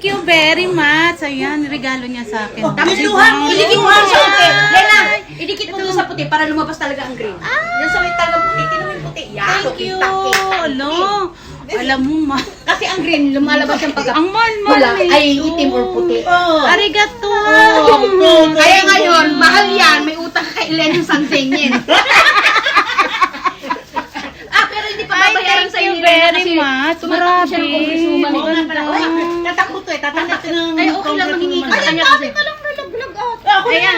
you very much. Ayan, regalo niya sa akin. Tapos idikit mo sa puti. Lena, idikit mo doon sa puti para lumabas talaga ang green. Yan sa may talagang puti. Tinan mo yung puti. Yan. Thank you. Hello. Alam mo, Kasi ang green, lumalabas yung pagka... ang mahal ay itim or puti. Arigato. Kaya ngayon, mahal yan. May utang ka kay Len yung sanzengin. Pero hindi pa babayaran sa Thank you inyo. very much. Tumatakbo siya ng congresswoman. Grabe. Oo nga pala. Ay, tatakbo to eh. Tatakbo to ng... Ay, okay lang mangingi ka sa kanya kasi. Ayan.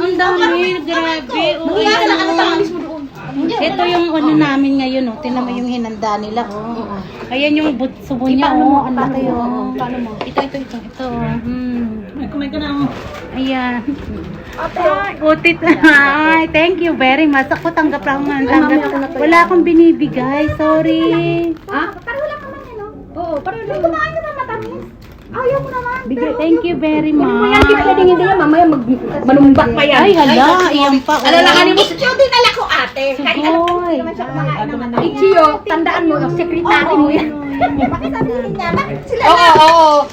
Ang dami, grabe. Kaya ka lang ang mismo doon. Ito yung ano namin ngayon, oh. Tingnan mo yung hinanda nila, oh. Ayan yung subo niya, oh. Ang laki, oh. Paano mo? Ito, oh. Ay, kumain ka na ako. Ayan. Utit na. Ay, thank you very much. Ako tanggap lang man. Wala akong binibigay. Sorry. Ha? Pareho lang naman yun, no? Oo, pareho lang. Kumain ka na matamis. Ayaw mo naman. Thank you very much. Hindi pwedeng hindi yan. Mamaya manumbat pa yan. Ay, hala. Iyan pa. Alalahanin mo. Ichyo din nala ko ate. Kahit alam ko Sugoy. hindi naman siya kumakain naman. Ichyo, tandaan mo, yung sekretary mo yan. Bakit sabihin niya? Bakit sila na?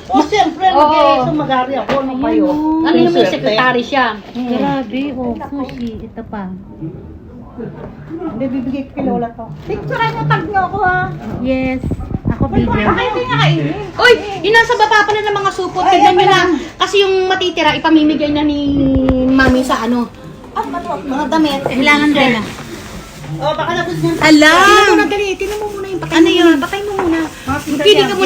O, siyempre, mag-sumagari ako. Ano pa yun? Ano yung may sekretary siya? Grabe. Oh, sushi. Ito pa. Hindi, bibigay ko kay Lola to. Picturean mo, tag niyo ako ha. Yes. Ako video. Hindi nga kainin. Uy, yun nasa baba pala ng mga supot. Tignan nyo na. Kasi yung matitira, ipamimigay na ni mami sa ano. Mga damit. Kailangan rin na. O, baka nabos niya. Ala! Tingnan mo na dali. Tingnan mo muna yung patay Ano mo yun? muna. Patay mo muna. Pili ka muna.